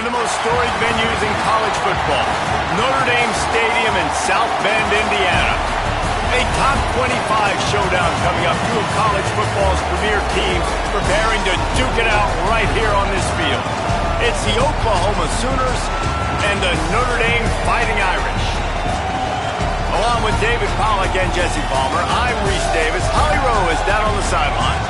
of the most storied venues in college football, Notre Dame Stadium in South Bend, Indiana. A top 25 showdown coming up. Two of college football's premier teams preparing to duke it out right here on this field. It's the Oklahoma Sooners and the Notre Dame Fighting Irish. Along with David Pollack and Jesse Palmer, I'm Reese Davis. Holly Rowe is down on the sideline.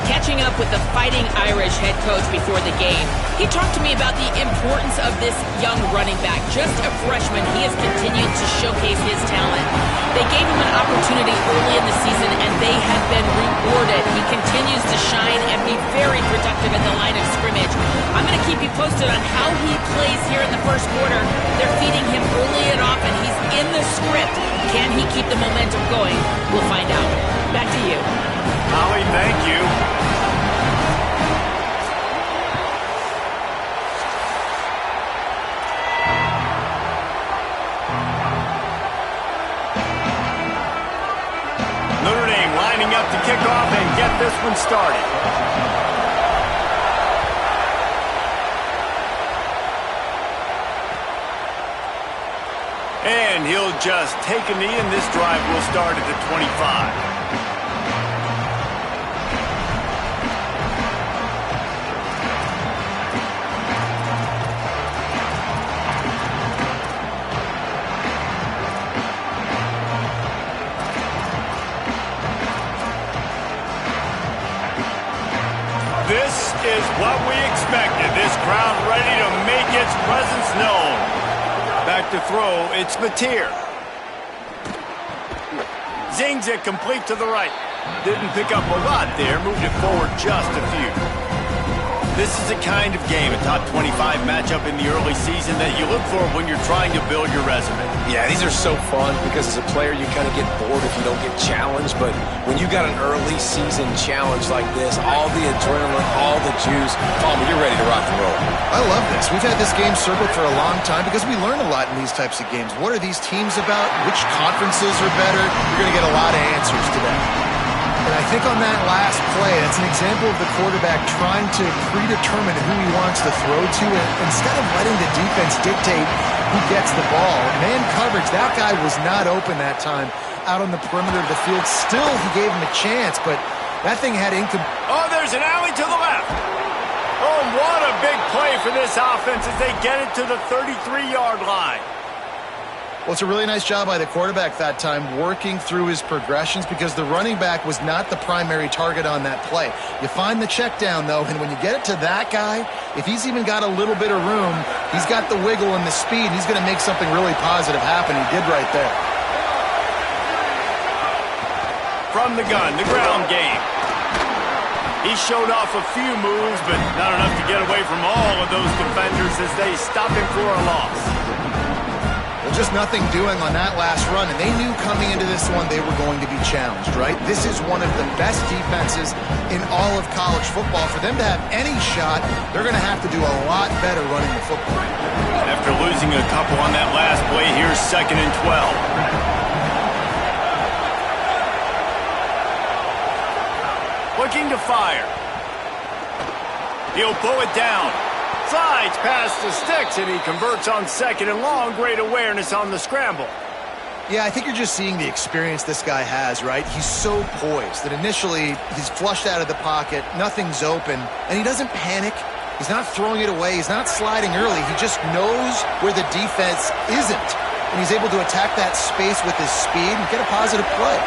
Catching up with the Fighting Irish head coach before the game, he talked to me about the importance of this young running back. Just a freshman, he has continued to showcase his talent. They gave him an opportunity early in the season, and they have been rewarded. He continues to shine and be very productive at the line of scrimmage. I'm going to keep you posted on how he plays here in the first quarter. They're feeding him early and often. He's in the script. Can he keep the momentum going? We'll find out. Back to you. Holly, thank you. Notre Dame lining up to kick off and get this one started. And he'll just take a knee, and this drive will start at the 25. This is what we expected. This crowd ready to make its presence known. Back to throw, it's Mateer. Zings it complete to the right. Didn't pick up a lot there, moved it forward just a few. This is the kind of game, a top 25 matchup in the early season that you look for when you're trying to build your resume. Yeah, these are so fun because as a player you kind of get bored if you don't get challenged, but when you got an early season challenge like this, all the adrenaline, all the juice, Palmer, you're ready to rock and roll. I love this. We've had this game circled for a long time because we learn a lot in these types of games. What are these teams about? Which conferences are better? You're going to get a lot of answers today. And I think on that last play, that's an example of the quarterback trying to predetermine who he wants to throw to, and instead of letting the defense dictate who gets the ball. Man coverage, that guy was not open that time out on the perimeter of the field. Still, he gave him a chance, but that thing had Oh, there's an alley to the left. Oh, what a big play for this offense as they get it to the 33-yard line. Well, it's a really nice job by the quarterback that time working through his progressions because the running back was not the primary target on that play. You find the check down, though, and when you get it to that guy, if he's even got a little bit of room, he's got the wiggle and the speed, and he's going to make something really positive happen. He did right there. From the gun, the ground game. He showed off a few moves, but not enough to get away from all of those defenders as they stop him for a loss. Just nothing doing on that last run, and they knew coming into this one they were going to be challenged, right? This is one of the best defenses in all of college football. For them to have any shot, they're going to have to do a lot better running the football. After losing a couple on that last play, here's 2nd and 12. Looking to fire. He'll pull it down. Slides past the sticks, and he converts on 2nd and long. Great awareness on the scramble. Yeah, I think you're just seeing the experience this guy has, right? He's so poised that initially he's flushed out of the pocket, nothing's open, and he doesn't panic. He's not throwing it away. He's not sliding early. He just knows where the defense isn't, and he's able to attack that space with his speed and get a positive play.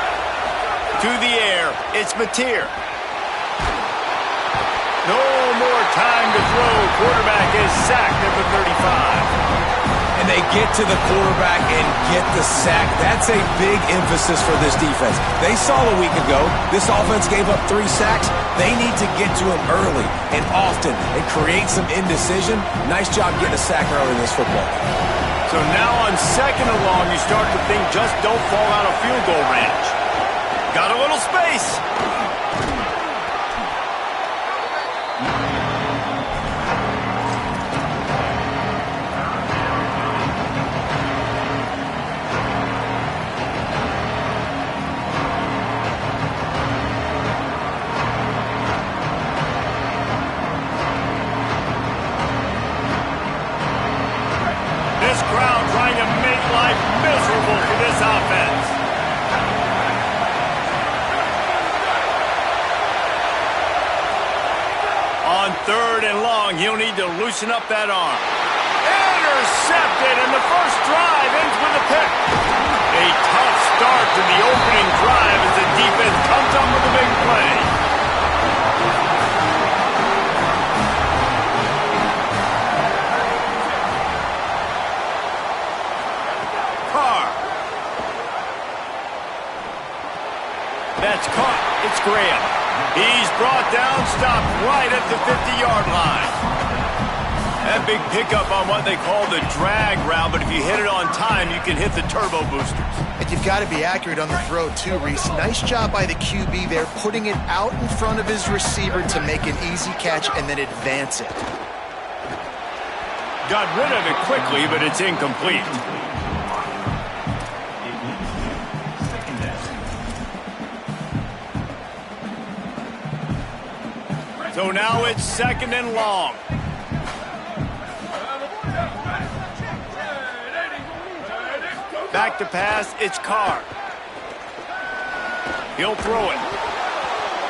To the air, it's Mateer. No more time to throw. Quarterback is sacked at the 35. And they get to the quarterback and get the sack. That's a big emphasis for this defense. They saw a week ago this offense gave up 3 sacks. They need to get to him early and often and create some indecision. Nice job getting a sack early in this football. So now on 2nd and long, you start to think just don't fall out of field goal range. Got a little space. life miserable for this offense. On 3rd and long, he'll need to loosen up that arm. Intercepted, and the first drive ends with a pick. A tough start to the opening drive as the defense comes up with a big play. Carr. That's caught. It's Graham. He's brought down, stopped right at the 50-yard line. That big pickup on what they call the drag route, but if you hit it on time, you can hit the turbo boosters. And you've got to be accurate on the throw, too, Reese. Nice job by the QB there, putting it out in front of his receiver to make an easy catch and then advance it. Got rid of it quickly, but it's incomplete. So now it's 2nd and long. Back to pass, it's Carr. He'll throw it.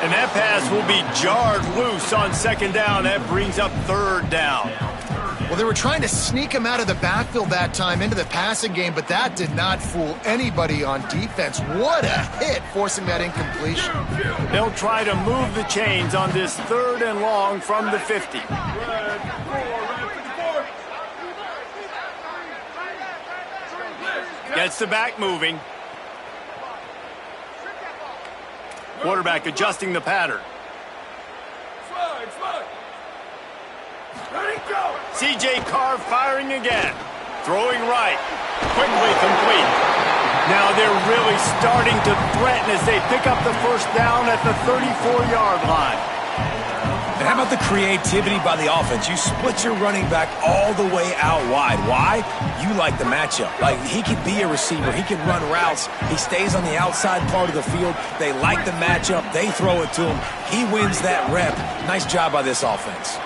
And that pass will be jarred loose on 2nd down. That brings up 3rd down. Well, they were trying to sneak him out of the backfield that time into the passing game, but that did not fool anybody on defense. What a hit, forcing that incompletion. They'll try to move the chains on this 3rd and long from the 50. Gets the back moving. Quarterback adjusting the pattern. C.J. Carr firing again. Throwing right. Quickly complete. Now they're really starting to threaten as they pick up the 1st down at the 34-yard line. And how about the creativity by the offense? You split your running back all the way out wide. Why? You like the matchup. Like, he could be a receiver. He can run routes. He stays on the outside part of the field. They like the matchup. They throw it to him. He wins that rep. Nice job by this offense.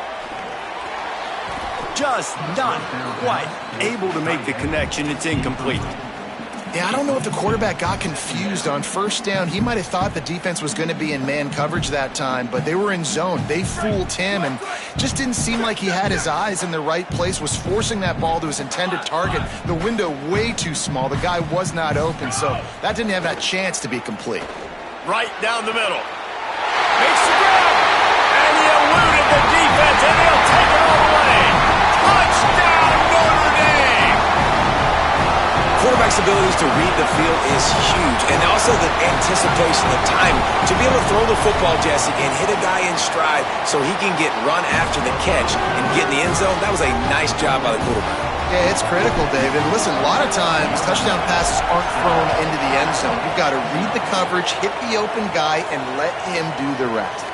Just not quite able to make the connection. It's incomplete. Yeah, I don't know if the quarterback got confused on 1st down. He might have thought the defense was going to be in man coverage that time, but they were in zone. They fooled him and just didn't seem like he had his eyes in the right place, was forcing that ball to his intended target. The window way too small. The guy was not open, so that didn't have that chance to be complete. Right down the middle. Makes the grab, and he eluded the defense, and they'll take it all the way. Touchdown, Notre Dame! Quarterback's abilities to read the field is huge, and also the anticipation, the timing. To be able to throw the football, Jesse, and hit a guy in stride so he can get run after the catch and get in the end zone, that was a nice job by the quarterback. Yeah, it's critical, David. Listen, a lot of times touchdown passes aren't thrown into the end zone. You've got to read the coverage, hit the open guy, and let him do the rest.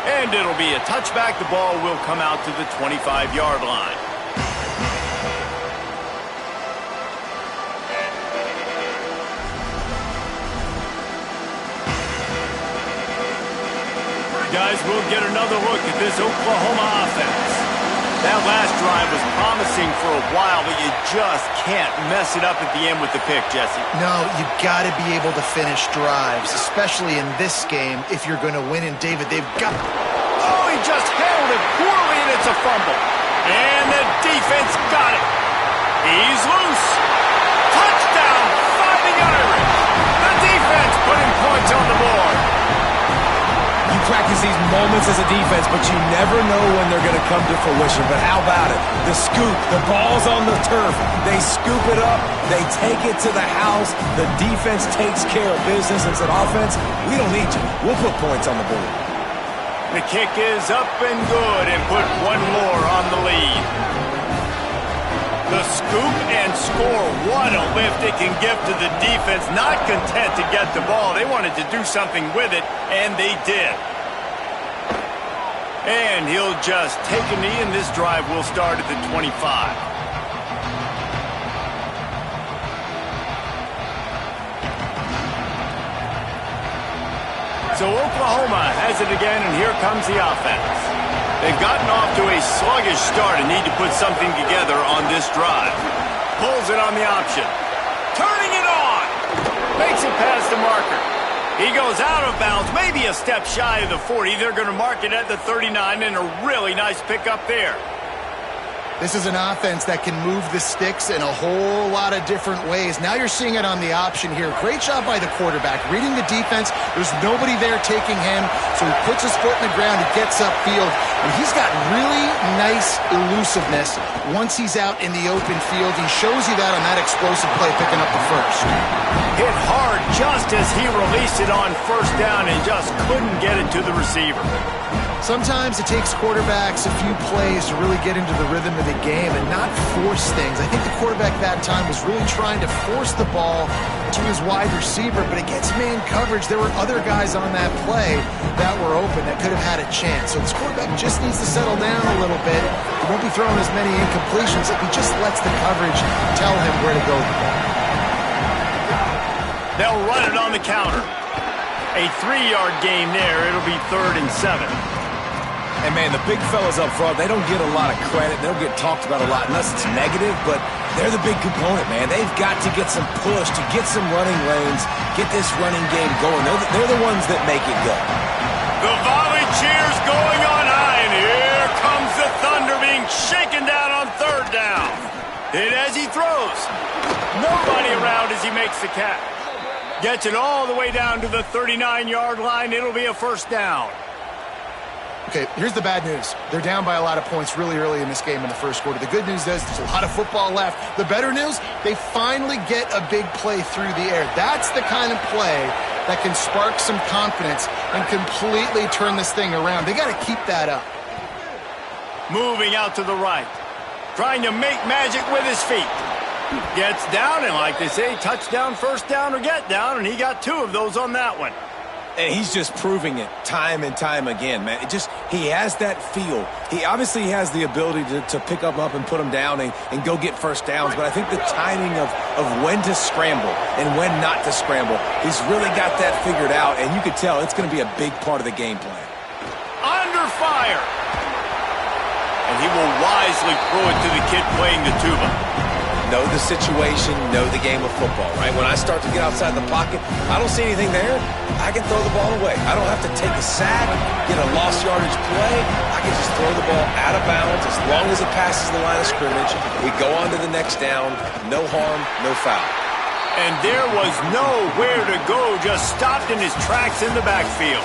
And it'll be a touchback. The ball will come out to the 25-yard line. Guys, we'll get another look at this Oklahoma offense. That last drive was promising for a while, but you just can't mess it up at the end with the pick, Jesse. No, you've got to be able to finish drives, especially in this game if you're going to win. And, David, they've got... Oh, he just handled it poorly, and it's a fumble. And the defense got it. He's loose. Touchdown, Fighting Irish. The defense putting points on the board. You practice these moments as a defense, but you never know when they're going to come to fruition. But how about it? The scoop, the ball's on the turf. They scoop it up. They take it to the house. The defense takes care of business and said, offense, we don't need you. We'll put points on the board. The kick is up and good and put one more on the lead. The scoop and score. What a lift it can give to the defense. Not content to get the ball. They wanted to do something with it, and they did. And he'll just take a knee, and this drive will start at the 25. So Oklahoma has it again, and here comes the offense. They've gotten off to a sluggish start and need to put something together on this drive. Pulls it on the option. turning it on. Makes it past the marker. He goes out of bounds, maybe a step shy of the 40. They're going to mark it at the 39, and a really nice pickup there. This is an offense that can move the sticks in a whole lot of different ways. Now you're seeing it on the option here. Great job by the quarterback. Reading the defense, there's nobody there taking him, so he puts his foot in the ground, he gets upfield, and he's got really nice elusiveness once he's out in the open field. He shows you that on that explosive play, picking up the first. Hit hard just as he released it on first down and just couldn't get it to the receiver. Sometimes it takes quarterbacks a few plays to really get into the rhythm of the game and not force things. I think the quarterback that time was really trying to force the ball to his wide receiver, but against man coverage, there were other guys on that play that were open that could have had a chance. So this quarterback just needs to settle down a little bit. He won't be throwing as many incompletions if he just lets the coverage tell him where to go. They'll run it on the counter. A 3-yard gain there. It'll be 3rd and 7. And, man, the big fellas up front, they don't get a lot of credit. They don't get talked about a lot unless it's negative, but they're the big component, man. They've got to get some push, to get some running lanes, get this running game going. They're the ones that make it go. The volley cheers going on high, and here comes the Thunder being shaken down on 3rd down. And as he throws, nobody around as he makes the catch. Gets it all the way down to the 39-yard line. It'll be a 1st down. Okay, here's the bad news. They're down by a lot of points really early in this game in the first quarter. The good news is there's a lot of football left. The better news, they finally get a big play through the air. That's the kind of play that can spark some confidence and completely turn this thing around. They got to keep that up. Moving out to the right. Trying to make magic with his feet. Gets down, and like they say, touchdown, 1st down, or get down, and he got 2 of those on that one. And he's just proving it time and time again, man. He has that feel. He obviously has the ability to pick them up and put them down and go get 1st downs, but I think the timing of when to scramble and when not to scramble, he's really got that figured out, and you could tell it's going to be a big part of the game plan. Under fire. And he will wisely throw it to the kid playing the tuba. Know the situation, know the game of football, right? When I start to get outside the pocket, I don't see anything there, I can throw the ball away. I don't have to take a sack, get a lost yardage play. I can just throw the ball out of bounds as long as it passes the line of scrimmage. We go on to the next down, no harm, no foul. And there was nowhere to go, just stopped in his tracks in the backfield.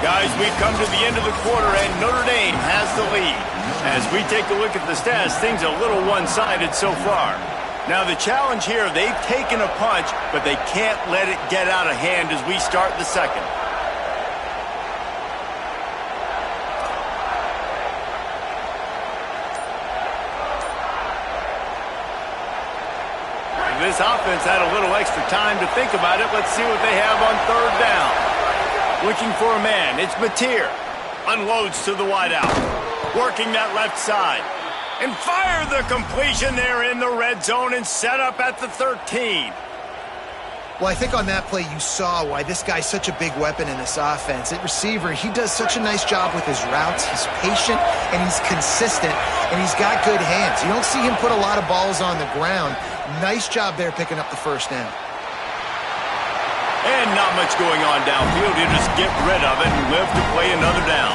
Guys, we've come to the end of the quarter, and Notre Dame has the lead. As we take a look at the stats, things are a little one-sided so far. Now, the challenge here, they've taken a punch, but they can't let it get out of hand as we start the second. This offense had a little extra time to think about it. Let's see what they have on 3rd down. Looking for a man. It's Mateer. Unloads to the wideout. Working that left side. And fire the completion there in the red zone and set up at the 13. Well, I think on that play you saw why this guy's such a big weapon in this offense. At receiver, he does such a nice job with his routes. He's patient, and he's consistent, and he's got good hands. You don't see him put a lot of balls on the ground. Nice job there picking up the 1st down. And not much going on downfield. You just get rid of it and live to play another down.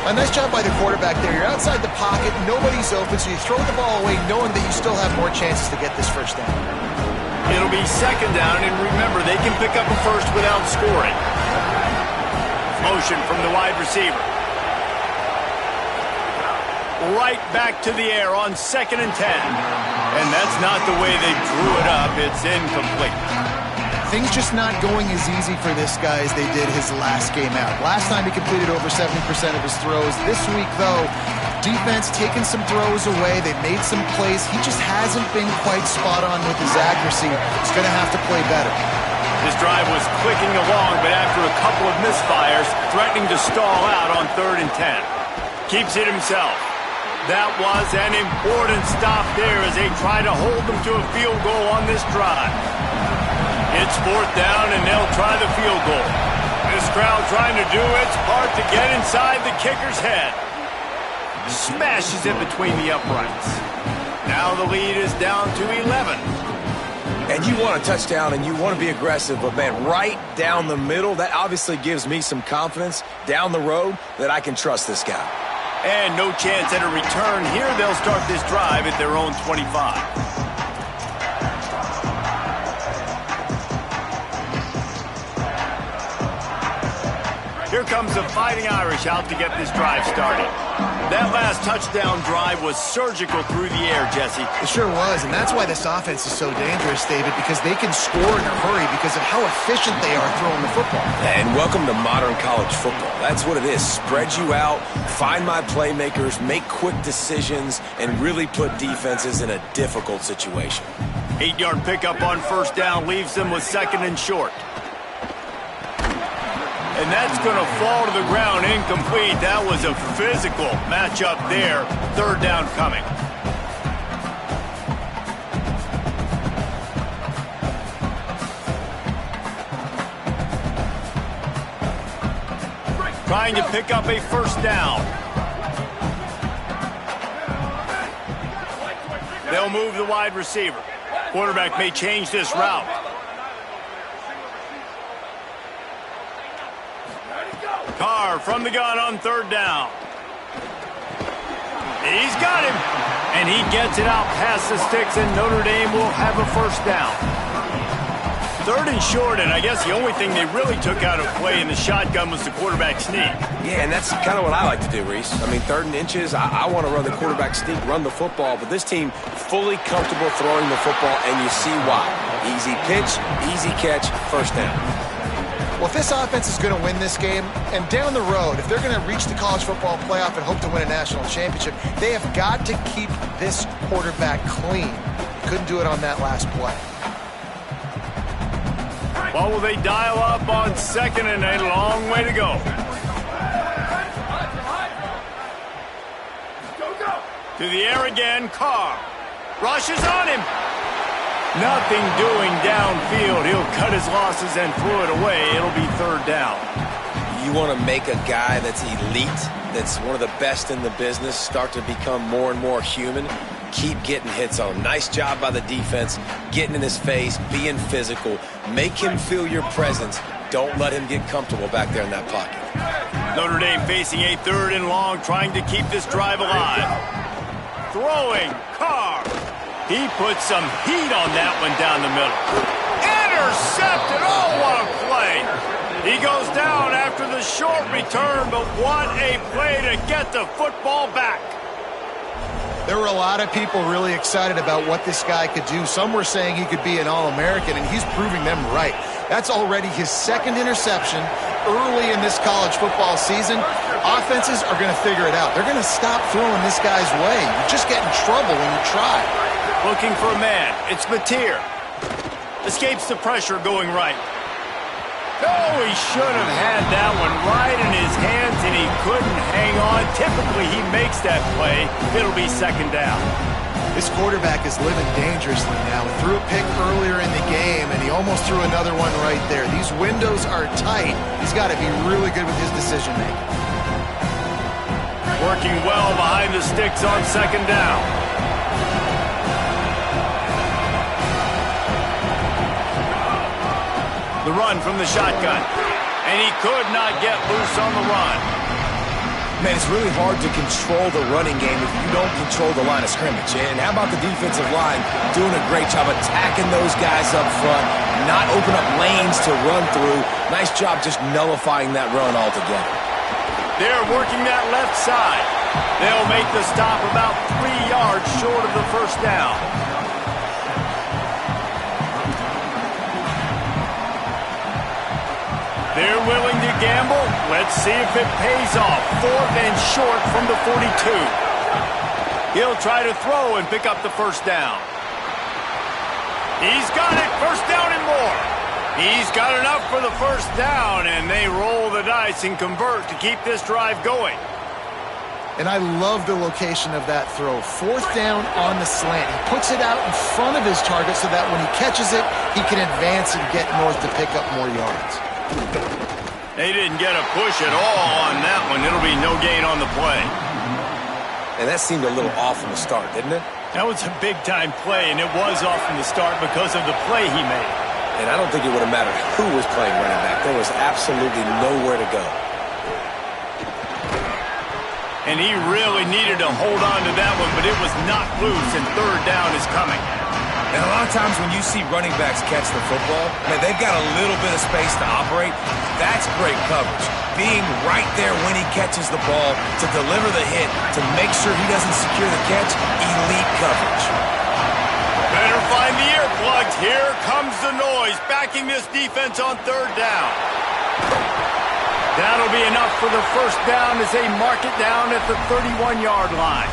A nice job by the quarterback there. You're outside the pocket, nobody's open, so you throw the ball away knowing that you still have more chances to get this 1st down. It'll be 2nd down, and remember, they can pick up a 1st without scoring. Motion from the wide receiver. Right back to the air on 2nd and 10. And that's not the way they drew it up. It's incomplete. Things just not going as easy for this guy as they did his last game out. Last time he completed over 70% of his throws. This week, though, defense taking some throws away. They've made some plays. He just hasn't been quite spot on with his accuracy. He's going to have to play better. This drive was clicking along, but after a couple of misfires, threatening to stall out on 3rd and 10. Keeps it himself. That was an important stop there as they try to hold them to a field goal on this drive. It's 4th down, and they'll try the field goal. This crowd trying to do its part to get inside the kicker's head. Smashes it between the uprights. Now the lead is down to 11. And you want a touchdown and you want to be aggressive, but, man, right down the middle, that obviously gives me some confidence down the road that I can trust this guy. And no chance at a return here. They'll start this drive at their own 25. Here comes the Fighting Irish out to get this drive started. That last touchdown drive was surgical through the air, Jesse. It sure was, and that's why this offense is so dangerous, David, because they can score in a hurry because of how efficient they are throwing the football. And welcome to modern college football. That's what it is. Spread you out, find my playmakers, make quick decisions, and really put defenses in a difficult situation. 8-yard pickup on first down leaves them with 2nd and short. And that's going to fall to the ground incomplete. That was a physical matchup there. 3rd down coming. Trying to pick up a first down. They'll move the wide receiver. Quarterback may change this route. Carr from the gun on 3rd down. He's got him. And he gets it out past the sticks, and Notre Dame will have a first down. 3rd and short, and I guess the only thing they really took out of play in the shotgun was the quarterback sneak. Yeah, and that's kind of what I like to do, Reese. I mean, 3rd and inches, I want to run the quarterback sneak, run the football, but this team fully comfortable throwing the football, and you see why. Easy pitch, easy catch, first down. Well, if this offense is going to win this game, and down the road, if they're going to reach the college football playoff and hope to win a national championship, they have got to keep this quarterback clean. Couldn't do it on that last play. Well, will they dial up on 2nd and a long way to go? To the air again, Carr. Rushes on him. Nothing doing downfield. He'll cut his losses and throw it away. It'll be 3rd down. You want to make a guy that's elite, that's one of the best in the business, start to become more and more human. Keep getting hits on him. Nice job by the defense, getting in his face, being physical. Make him feel your presence. Don't let him get comfortable back there in that pocket. Notre Dame facing a 3rd and long, trying to keep this drive alive. Throwing, Carr. He puts some heat on that one down the middle. Intercepted! Oh, what a play! He goes down after the short return, but what a play to get the football back. There were a lot of people really excited about what this guy could do. Some were saying he could be an All-American, and he's proving them right. That's already his 2nd interception early in this college football season. Offenses are going to figure it out. They're going to stop throwing this guy's way. You just get in trouble when you try. Looking for a man. It's Mateer. Escapes the pressure going right. Oh, he should have had that one right in his hands, and he couldn't hang on. Typically, he makes that play. It'll be 2nd down. This quarterback is living dangerously now. He threw a pick earlier in the game, and he almost threw another one right there. These windows are tight. He's got to be really good with his decision-making. Working well behind the sticks on 2nd down. The run from the shotgun. And he could not get loose on the run. Man, it's really hard to control the running game if you don't control the line of scrimmage. And how about the defensive line doing a great job attacking those guys up front, not open up lanes to run through. Nice job just nullifying that run altogether. They're working that left side. They'll make the stop about 3 yards short of the first down. They're willing to gamble. Let's see if it pays off. 4th and short from the 42. He'll try to throw and pick up the first down. He's got it. First down and more. He's got enough for the first down, and they roll the dice and convert to keep this drive going. And I love the location of that throw. 4th down on the slant. He puts it out in front of his target so that when he catches it, he can advance and get north to pick up more yards. They didn't get a push at all on that one. It'll be no gain on the play. and that seemed a little off from the start, didn't it? That was a big-time play, and it was off from the start because of the play he made. And I don't think it would have mattered who was playing running back. There was absolutely nowhere to go. And he really needed to hold on to that one, but it was not loose, and third down is coming. And a lot of times when you see running backs catch the football, man, they've got a little bit of space to operate. That's great coverage. Being right there when he catches the ball to deliver the hit, to make sure he doesn't secure the catch, elite coverage. Better find the earplugs. Here comes the noise, backing this defense on third down. That'll be enough for the first down as they mark it down at the 31-yard line.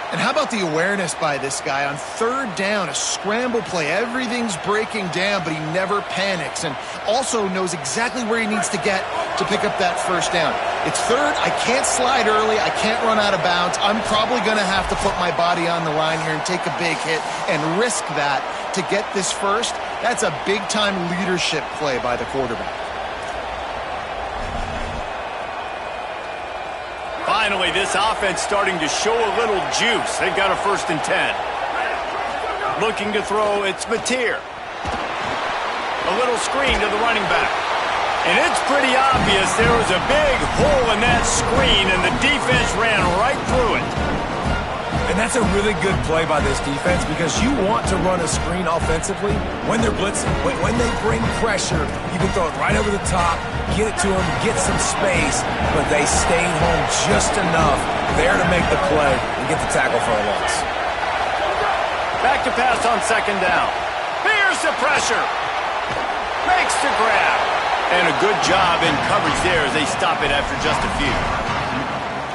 And how about the awareness by this guy on third down, a scramble play. Everything's breaking down, but he never panics and also knows exactly where he needs to get to pick up that first down. It's third. I can't slide early. I can't run out of bounds. I'm probably going to have to put my body on the line here and take a big hit and risk that to get this first. That's a big-time leadership play by the quarterback. Finally, this offense starting to show a little juice. They've got a 1st and 10. Looking to throw, it's Mateer. A little screen to the running back. And it's pretty obvious there was a big hole in that screen, and the defense ran right through it. And that's a really good play by this defense because you want to run a screen offensively when they're blitzing. When they bring pressure, you can throw it right over the top, get it to them, get some space, but they stayed home just enough there to make the play and get the tackle for a loss. Back to pass on 2nd down. Here's the pressure. Makes the grab. And a good job in coverage there as they stop it after just a few.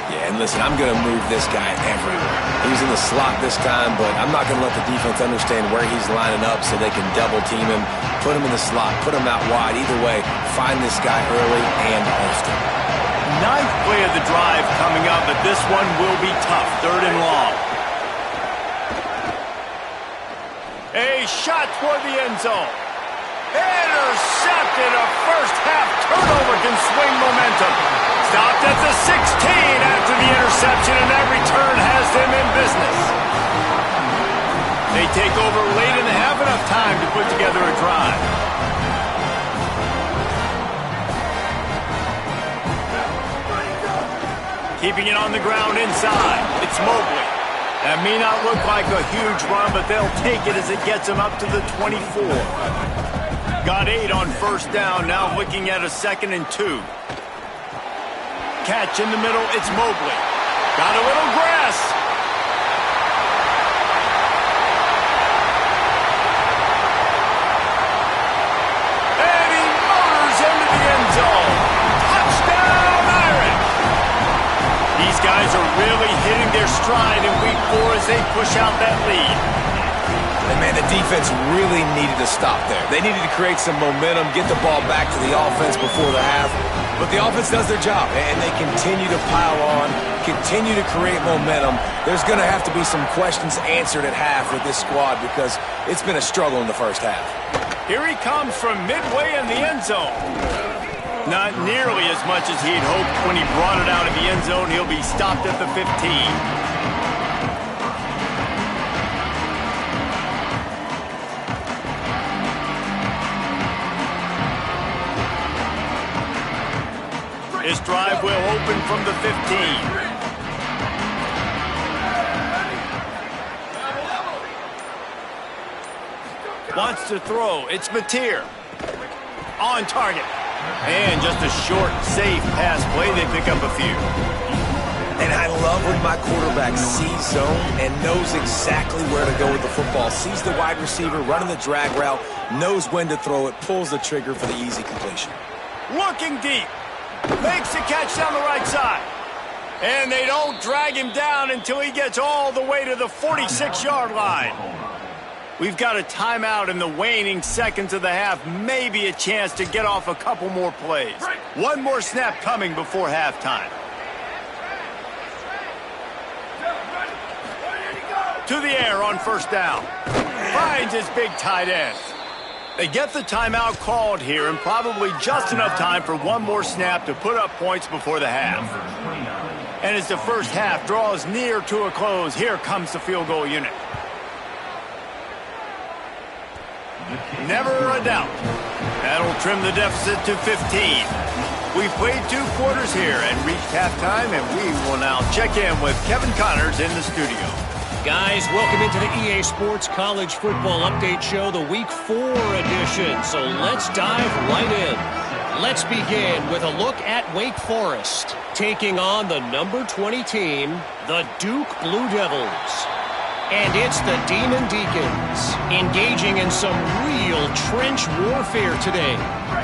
Yeah, and listen, I'm going to move this guy everywhere. He's in the slot this time, but I'm not going to let the defense understand where he's lining up so they can double team him, put him in the slot, put him out wide. Either way, find this guy early and often. 9th play of the drive coming up, but this one will be tough. 3rd and long. A shot toward the end zone. Intercepted. A first-half turnover can swing momentum. Stopped at the 16 after the interception, and that return has them in business. They take over late in the half, enough time to put together a drive. Keeping it on the ground inside. It's Mobley. That may not look like a huge run, but they'll take it as it gets them up to the 24. Got 8 on 1st down, now looking at a 2nd and 2. Catch in the middle, it's Mobley. Got a little grass. And he motors into the end zone. Touchdown, Irish! These guys are really hitting their stride in week 4 as they push out that lead. And, man, the defense really needed to stop there. They needed to create some momentum, get the ball back to the offense before the half. But the offense does their job, and they continue to pile on, continue to create momentum. There's going to have to be some questions answered at half with this squad because it's been a struggle in the first half. Here he comes from midway in the end zone. Not nearly as much as he'd hoped when he brought it out of the end zone. He'll be stopped at the 15. This drive will open from the 15. Wants to throw. It's Mateer. On target. And just a short, safe pass play. They pick up a few. And I love when my quarterback sees zone and knows exactly where to go with the football. Sees the wide receiver running the drag route, knows when to throw it, pulls the trigger for the easy completion. Looking deep. Makes the catch down the right side. And they don't drag him down until he gets all the way to the 46-yard line. We've got a timeout in the waning seconds of the half. Maybe a chance to get off a couple more plays. One more snap coming before halftime. To the air on 1st down. Finds his big tight end. They get the timeout called here, and probably just enough time for one more snap to put up points before the half. And as the first half draws near to a close, here comes the field goal unit. Never a doubt. That'll trim the deficit to 15. We've played 2 quarters here and reached halftime, and we will now check in with Kevin Connors in the studio. Guys, welcome into the EA Sports College Football Update Show, the Week 4 edition. So let's dive right in. Let's begin with a look at Wake Forest, taking on the number 20 team, the Duke Blue Devils. And it's the Demon Deacons engaging in some real trench warfare today.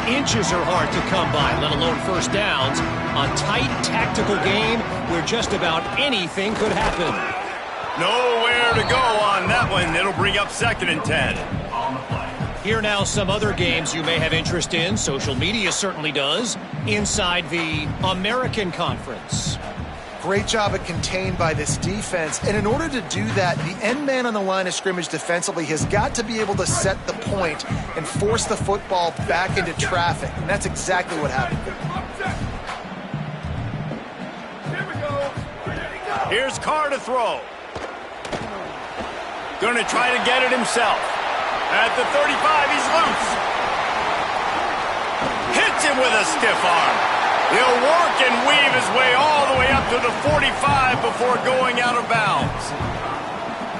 Inches are hard to come by, let alone first downs. A tight tactical game where just about anything could happen. Nowhere to go on that one. It'll bring up 2nd and 10. Here now some other games you may have interest in. Social media certainly does. Inside the American Conference. Great job at contained by this defense. And in order to do that, the end man on the line of scrimmage defensively has got to be able to set the point and force the football back into traffic. And that's exactly what happened. Here's Carr to throw. Going to try to get it himself. At the 35, he's loose. Hits him with a stiff arm. He'll work and weave his way all the way up to the 45 before going out of bounds.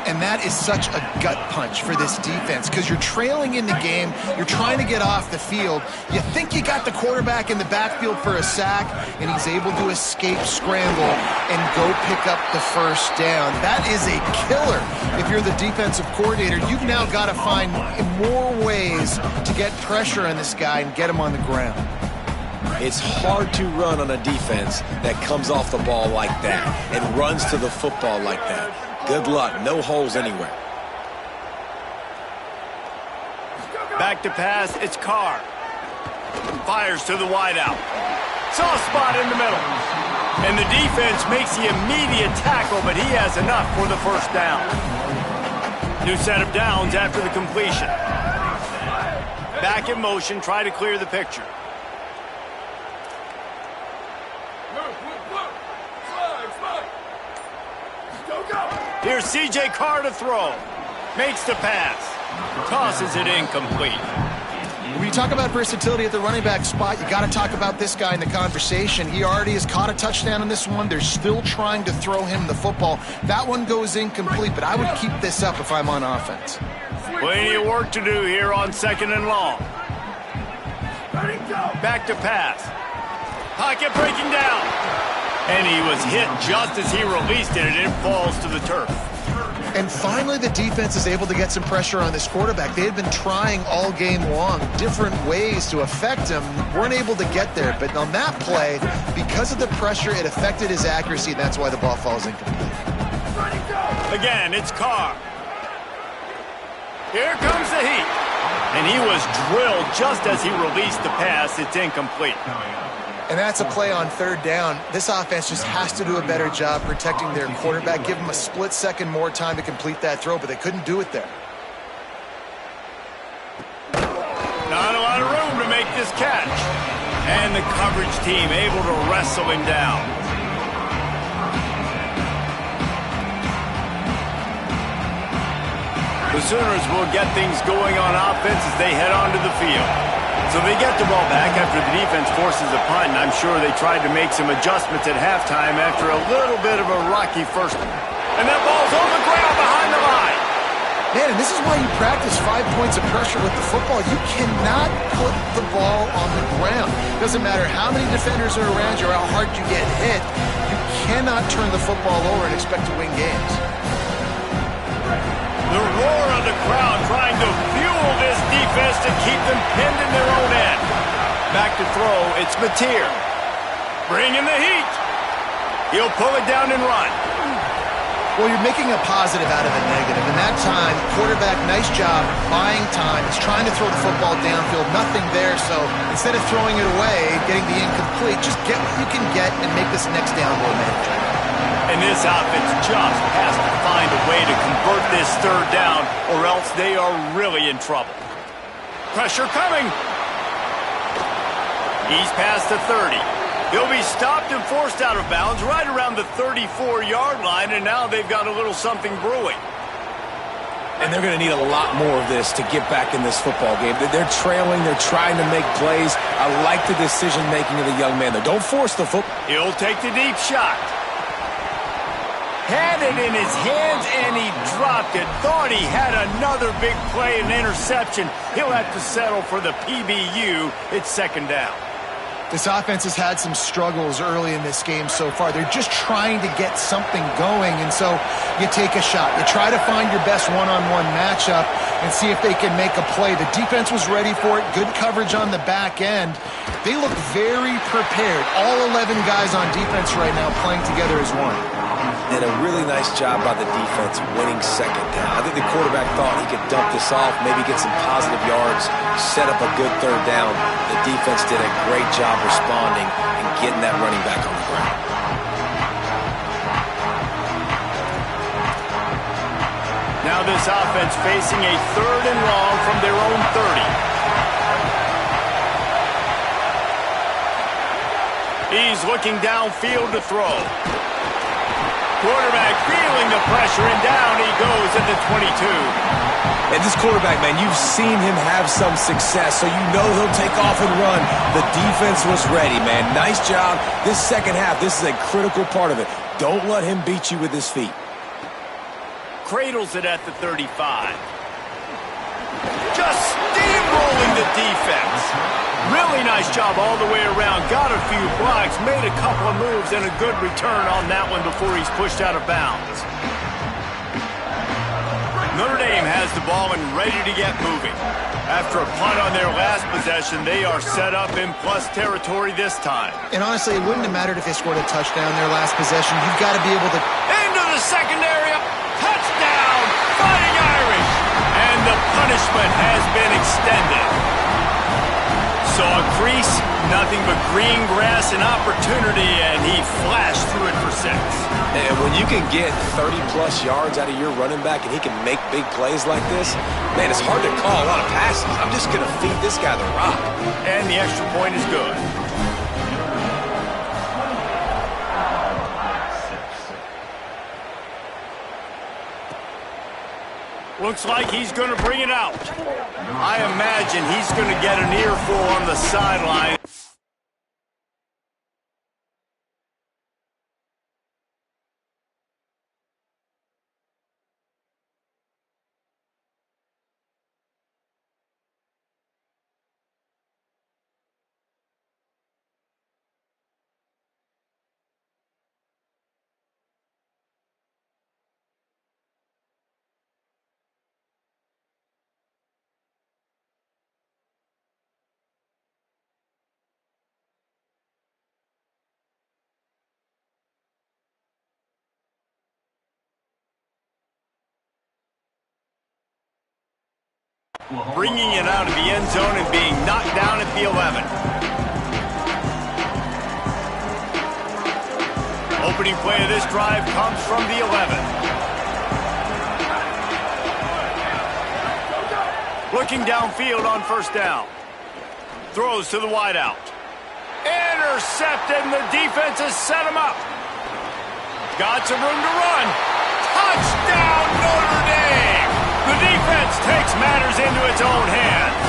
And that is such a gut punch for this defense because you're trailing in the game. You're trying to get off the field. You think you got the quarterback in the backfield for a sack, and he's able to escape scramble and go pick up the first down. That is a killer. If you're the defensive coordinator, you've now got to find more ways to get pressure on this guy and get him on the ground. It's hard to run on a defense that comes off the ball like that and runs to the football like that. Good luck. No holes anywhere. Back to pass. It's Carr. Fires to the wideout. Soft spot in the middle. And the defense makes the immediate tackle, but he has enough for the first down. New set of downs after the completion. Back in motion. Try to clear the picture. Here's C.J. Carr to throw. Makes the pass. Tosses it incomplete. When you talk about versatility at the running back spot, you got to talk about this guy in the conversation. He already has caught a touchdown on this one. They're still trying to throw him the football. That one goes incomplete, but I would keep this up if I'm on offense. Plenty of work to do here on 2nd and long. Back to pass. Pocket breaking down. And he was hit just as he released it, and it falls to the turf. And finally, the defense is able to get some pressure on this quarterback. They had been trying all game long different ways to affect him. Weren't able to get there. But on that play, because of the pressure, it affected his accuracy, and that's why the ball falls incomplete. Again, it's Carr. Here comes the heat. And he was drilled just as he released the pass. It's incomplete. And that's a play on 3rd down. This offense just has to do a better job protecting their quarterback. Give him a split second more time to complete that throw, but they couldn't do it there. Not a lot of room to make this catch. And the coverage team able to wrestle him down. The Sooners will get things going on offense as they head onto the field. So they get the ball back after the defense forces a punt, and I'm sure they tried to make some adjustments at halftime after a little bit of a rocky first one. And that ball's on the ground behind the line. Man, and this is why you practice 5 points of pressure with the football. You cannot put the ball on the ground. Doesn't matter how many defenders are around you or how hard you get hit. You cannot turn the football over and expect to win games. The roar of the crowd trying to fuel this defense to keep them pinned in their own end. Back to throw, it's Mateer. Bringing the heat. He'll pull it down and run. Well, you're making a positive out of a negative. And that time, quarterback, nice job, buying time. He's trying to throw the football downfield. Nothing there, so instead of throwing it away, getting the incomplete, just get what you can get and make this next down more manageable. And this offense just has to find a way to convert this 3rd down, or else they are really in trouble. Pressure coming. He's past the 30. He'll be stopped and forced out of bounds right around the 34-yard line, and now they've got a little something brewing. And they're going to need a lot more of this to get back in this football game. They're trailing. They're trying to make plays. I like the decision-making of the young man, though. Don't force the football. He'll take the deep shot. Had it in his hands, and he dropped it. Thought he had another big play, an interception. He'll have to settle for the PBU. It's second down. This offense has had some struggles early in this game so far. They're just trying to get something going, and so you take a shot. You try to find your best one-on-one matchup and see if they can make a play. The defense was ready for it. Good coverage on the back end. They look very prepared. All 11 guys on defense right now playing together as one. And a really nice job by the defense winning second down. I think the quarterback thought he could dump this off, maybe get some positive yards, set up a good third down. The defense did a great job responding and getting that running back on the ground. Now this offense facing a third and long from their own 30. He's looking downfield to throw. Quarterback feeling the pressure, and down he goes at the 22. And this quarterback, man, you've seen him have some success, so you know he'll take off and run. The defense was ready, man. Nice job. This second half, this is a critical part of it. Don't let him beat you with his feet. Cradles it at the 35. Just steamrolling the defense. Really nice job all the way around. Got a few blocks, made a couple of moves, and a good return on that one before he's pushed out of bounds. Notre Dame has the ball and ready to get moving. After a punt on their last possession, they are set up in plus territory this time. And honestly, it wouldn't have mattered if they scored a touchdown their last possession. You've got to be able to... Into the secondary. Touchdown, Fighting Irish. And the punishment has been extended. Saw a crease, nothing but green grass and opportunity, and he flashed through it for 6. And when you can get 30-plus yards out of your running back and he can make big plays like this, man, it's hard to call a lot of passes. I'm just going to feed this guy the rock. And the extra point is good. Looks like he's going to bring it out. I imagine he's going to get an earful on the sideline. Bringing it out of the end zone and being knocked down at the 11. Opening play of this drive comes from the 11. Looking downfield on first down. Throws to the wideout. Intercepted, and the defense has set him up. Got some room to run. Touchdown, Notre Dame! The defense takes matters into its own hands.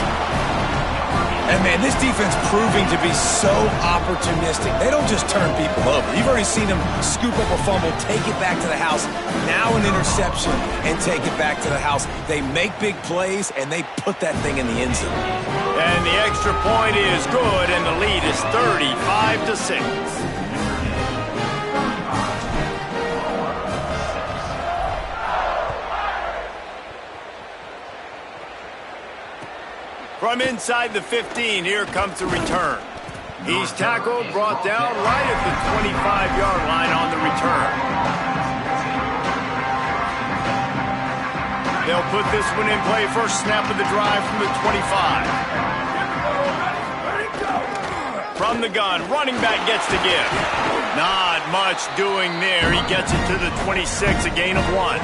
And, man, this defense proving to be so opportunistic. They don't just turn people over. You've already seen them scoop up a fumble, take it back to the house, now an interception, and take it back to the house. They make big plays, and they put that thing in the end zone. And the extra point is good, and the lead is 35-6. From inside the 15, here comes the return. He's tackled, brought down right at the 25-yard line on the return. They'll put this one in play. First snap of the drive from the 25. From the gun, running back gets to give. Not much doing there. He gets it to the 26, a gain of 1.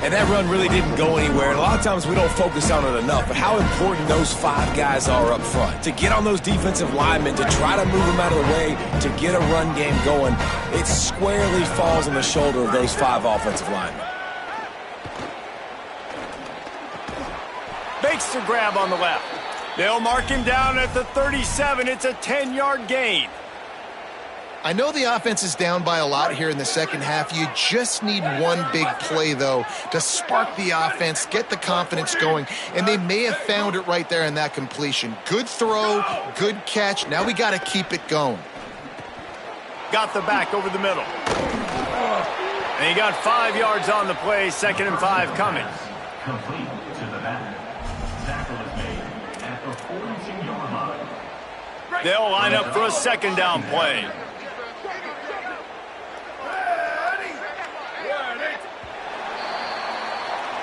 And that run really didn't go anywhere. And a lot of times we don't focus on it enough, but how important those 5 guys are up front. To get on those defensive linemen, to try to move them out of the way, to get a run game going, it squarely falls on the shoulder of those 5 offensive linemen. Makes the grab on the left. They'll mark him down at the 37. It's a 10-yard gain. I know the offense is down by a lot here in the second half. You just need one big play, though, to spark the offense, get the confidence going, and they may have found it right there in that completion. Good throw, good catch. Now we got to keep it going. Got the back over the middle. And he got 5 yards on the play, 2nd and 5 coming. Complete to the back. Tackle is made at the 42-yard line. They'll line up for a 2nd down play.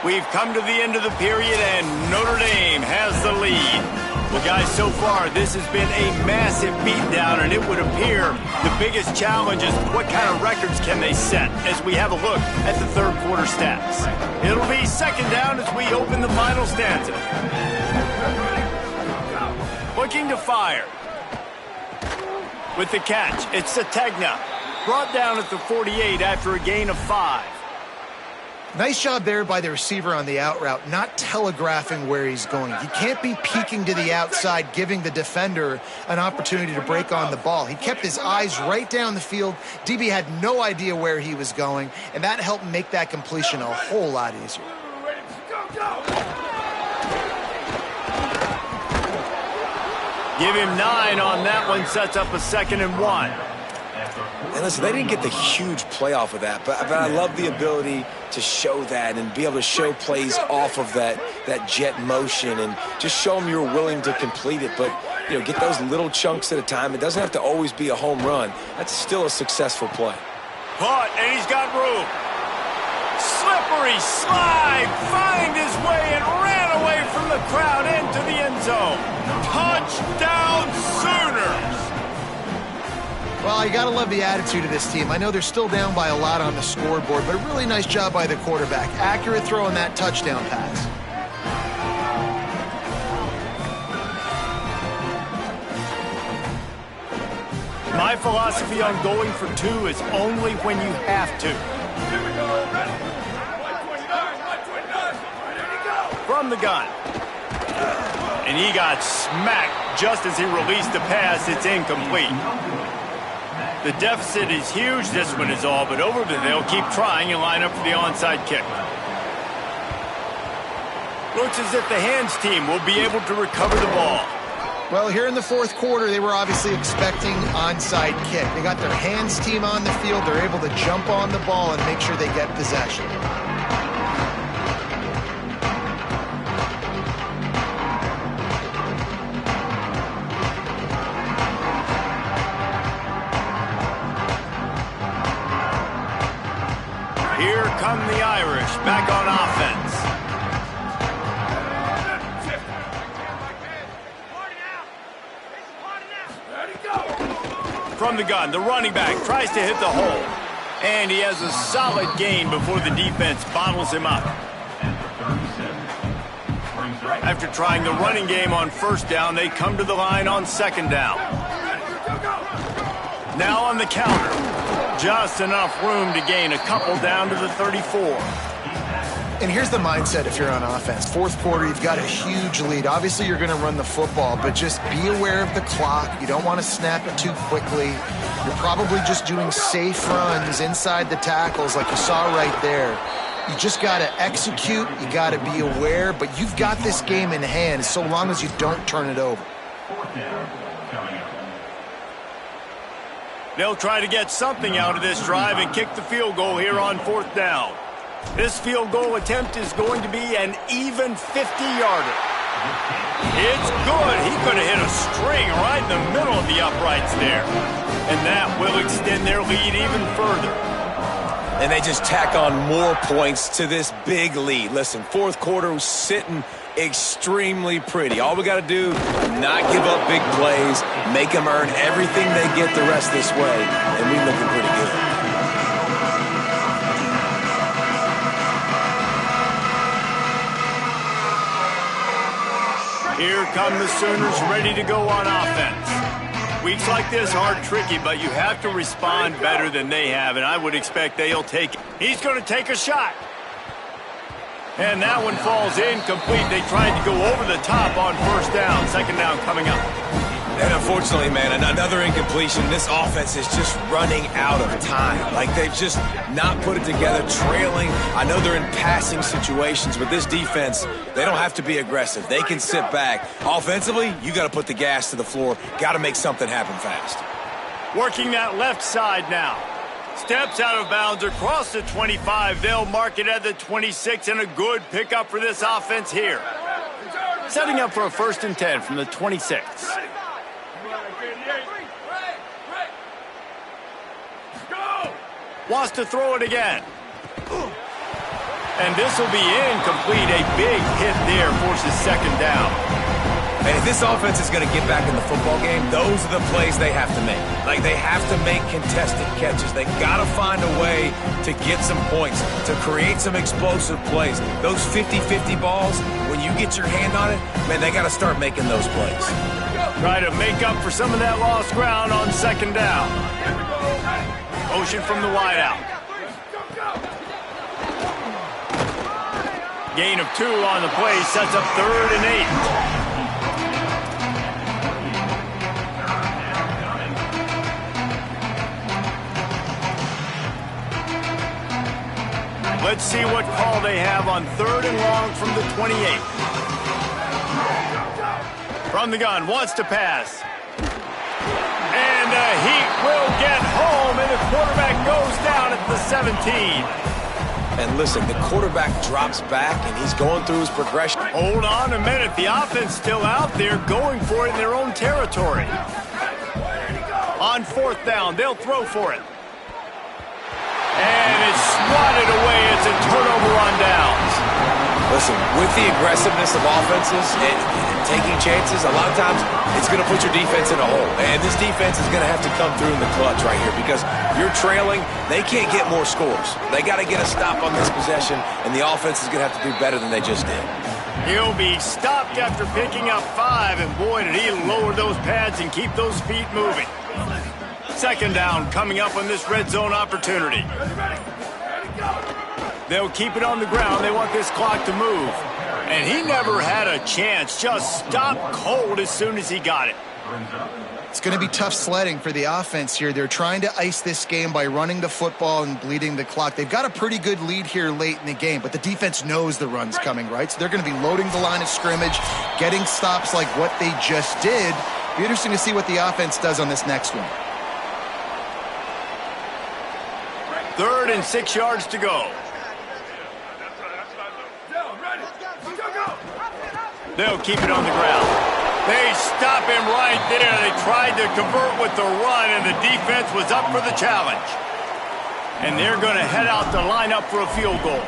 We've come to the end of the period, and Notre Dame has the lead. Well, guys, so far, this has been a massive beatdown, and it would appear the biggest challenge is what kind of records can they set as we have a look at the third quarter stats. It'll be 2nd down as we open the final stanza. Looking to fire. With the catch, it's Sategna. Brought down at the 48 after a gain of 5. Nice job there by the receiver on the out route, not telegraphing where he's going. He can't be peeking to the outside, giving the defender an opportunity to break on the ball. He kept his eyes right down the field. DB had no idea where he was going, and that helped make that completion a whole lot easier. Give him 9 on that one, sets up a 2nd and 1. And listen, they didn't get the huge play off of that, but I love the ability to show that and be able to show plays off of that jet motion and just show them you're willing to complete it. But, you know, get those little chunks at a time. It doesn't have to always be a home run. That's still a successful play. Caught, and he's got room. Slippery slide, find his way and ran away from the crowd into the end zone. Touchdown Sooners! Well, you got to love the attitude of this team. I know they're still down by a lot on the scoreboard, but a really nice job by the quarterback. Accurate throw on that touchdown pass. My philosophy on going for 2 is only when you have to. From the gun. And he got smacked just as he released the pass. It's incomplete. The deficit is huge. This one is all but over, but they'll keep trying and line up for the onside kick. Looks as if the hands team will be able to recover the ball. Well, here in the fourth quarter, they were obviously expecting onside kick. They got their hands team on the field. They're able to jump on the ball and make sure they get possession. Here come the Irish back on offense. From the gun, the running back tries to hit the hole. And he has a solid gain before the defense bottles him up. After trying the running game on first down, they come to the line on second down. Now on the counter. Just enough room to gain a couple down to the 34. And here's the mindset if you're on offense. Fourth quarter, you've got a huge lead. Obviously, you're going to run the football, but just be aware of the clock. You don't want to snap it too quickly. You're probably just doing safe runs inside the tackles like you saw right there. You just got to execute. You got to be aware, but you've got this game in hand so long as you don't turn it over. They'll try to get something out of this drive and kick the field goal here on fourth down. This field goal attempt is going to be an even 50-yarder. It's good. He could have hit a string right in the middle of the uprights there. And that will extend their lead even further. And they just tack on more points to this big lead. Listen, fourth quarter was sitting extremely pretty. All we got to do, not give up big plays, make them earn everything they get the rest this way, and we're looking pretty good. Here come the Sooners ready to go on offense. Weeks like this are tricky, but you have to respond better than they have, and I would expect they'll take it. He's going to take a shot. And that one falls incomplete. They tried to go over the top on first down. Second down coming up. And unfortunately, man, another incompletion. This offense is just running out of time. Like, they've just not put it together, trailing. I know they're in passing situations, but this defense, they don't have to be aggressive. They can sit back. Offensively, you got to put the gas to the floor. Got to make something happen fast. Working that left side now. Steps out of bounds across the 25. They'll mark it at the 26, and a good pickup for this offense here. Setting up for a 1st and 10 from the 26. Wants to throw it again. And this will be incomplete. A big hit there forces second down. And if this offense is going to get back in the football game, those are the plays they have to make. Like, they have to make contested catches. They got to find a way to get some points, to create some explosive plays. Those 50-50 balls, when you get your hand on it, man, they got to start making those plays. Try to make up for some of that lost ground on second down. Motion from the wideout. Gain of 2 on the play sets up 3rd and 8. Let's see what call they have on 3rd and long from the 28. From the gun, wants to pass. And he will get home, and the quarterback goes down at the 17. And listen, the quarterback drops back, and he's going through his progression. Hold on a minute. The offense still out there going for it in their own territory. On 4th down, they'll throw for it. And it's swatted away. It's a turnover on downs. Listen, with the aggressiveness of offenses and taking chances, a lot of times it's going to put your defense in a hole. And this defense is going to have to come through in the clutch right here because you're trailing. They can't get more scores. They got to get a stop on this possession, and the offense is going to have to do better than they just did. He'll be stopped after picking up 5, and boy, did he lower those pads and keep those feet moving. Second down coming up on this red zone opportunity. They'll keep it on the ground. They want this clock to move. And he never had a chance. Just stopped cold as soon as he got it. It's going to be tough sledding for the offense here. They're trying to ice this game by running the football and bleeding the clock. They've got a pretty good lead here late in the game, but the defense knows the run's coming, right? So they're going to be loading the line of scrimmage, getting stops like what they just did. Be interesting to see what the offense does on this next one. 3rd and 6 yards to go. They'll keep it on the ground. They stop him right there. They tried to convert with the run, and the defense was up for the challenge. And they're going to head out to line up for a field goal.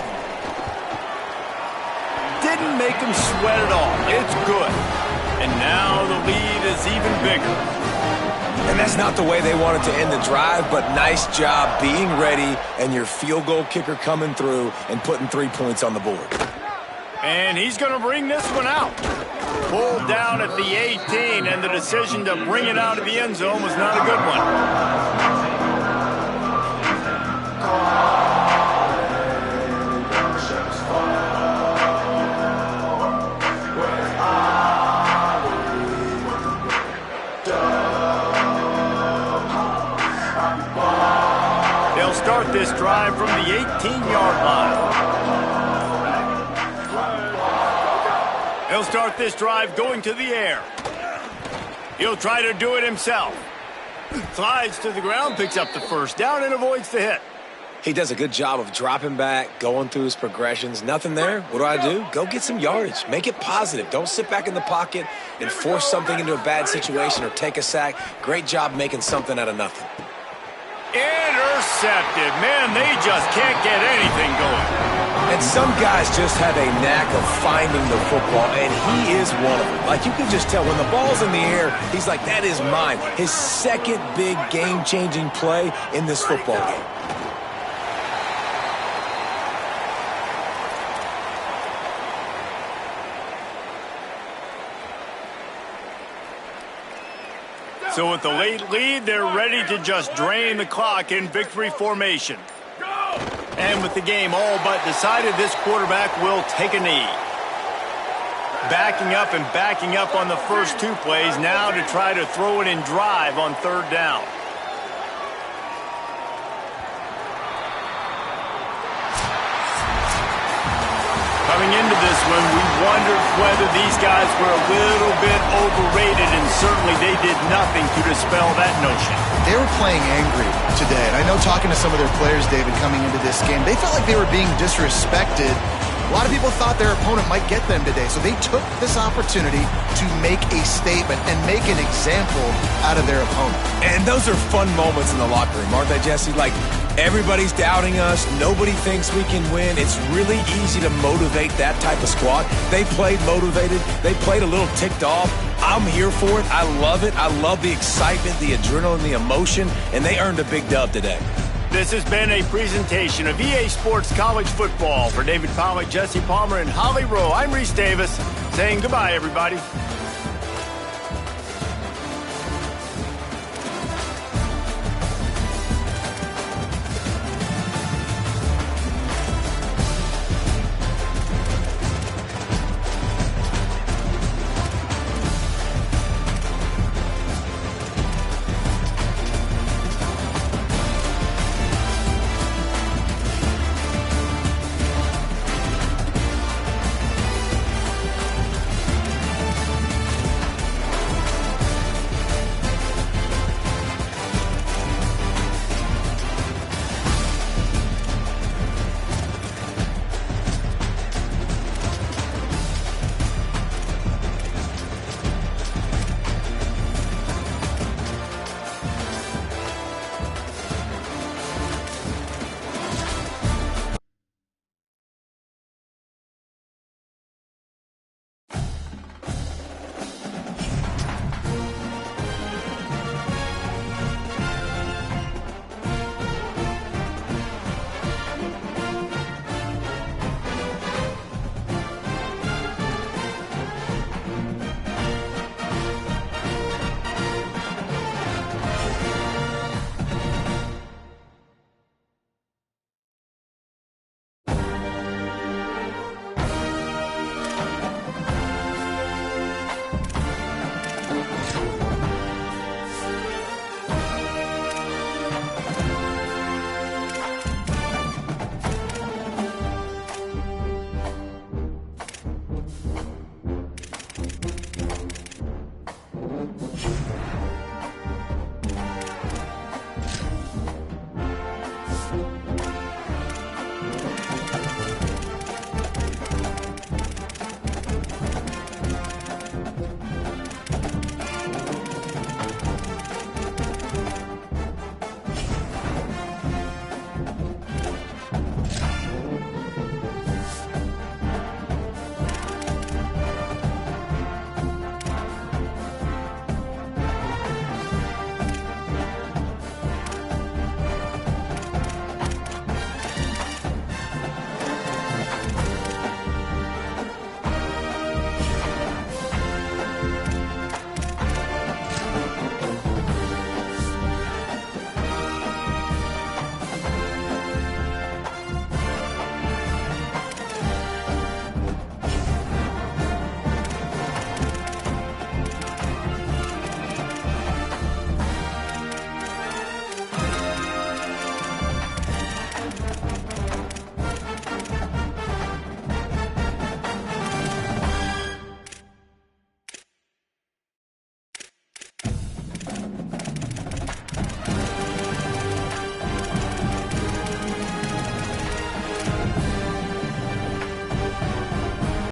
Didn't make them sweat at all. It's good. And now the lead is even bigger. And that's not the way they wanted to end the drive, but nice job being ready and your field goal kicker coming through and putting 3 points on the board. And he's going to bring this one out. Pulled down at the 18, and the decision to bring it out of the end zone was not a good one. They'll start this drive from the 18-yard line. He'll start this drive going to the air. He'll try to do it himself. Slides to the ground, picks up the 1st down, and avoids the hit. He does a good job of dropping back, going through his progressions. Nothing there. What do? Go get some yardage. Make it positive. Don't sit back in the pocket and force something into a bad situation or take a sack. Great job making something out of nothing. Intercepted. Man, they just can't get anything going. And some guys just have a knack of finding the football, and he is one of them. Like, you can just tell when the ball's in the air, he's like, that is mine. His second big game-changing play in this football game. So with the late lead, they're ready to just drain the clock in victory formation. And with the game all but decided, this quarterback will take a knee. Backing up on the first 2 plays, now to try to throw it in drive on 3rd down. Coming into this one, we wondered whether these guys were a little bit overrated, and certainly they did nothing to dispel that notion. They were playing angry today, and I know talking to some of their players, David, coming into this game, they felt like they were being disrespected. A lot of people thought their opponent might get them today, so they took this opportunity to make a statement and make an example out of their opponent. And those are fun moments in the locker room, aren't they, Jesse? Like, everybody's doubting us. Nobody thinks we can win. It's really easy to motivate that type of squad. They played motivated. They played a little ticked off. I'm here for it. I love it. I love the excitement, the adrenaline, the emotion, and they earned a big dub today. This has been a presentation of EA Sports College Football. For David Pollack, Jesse Palmer, and Holly Rowe, I'm Reese Davis saying goodbye, everybody.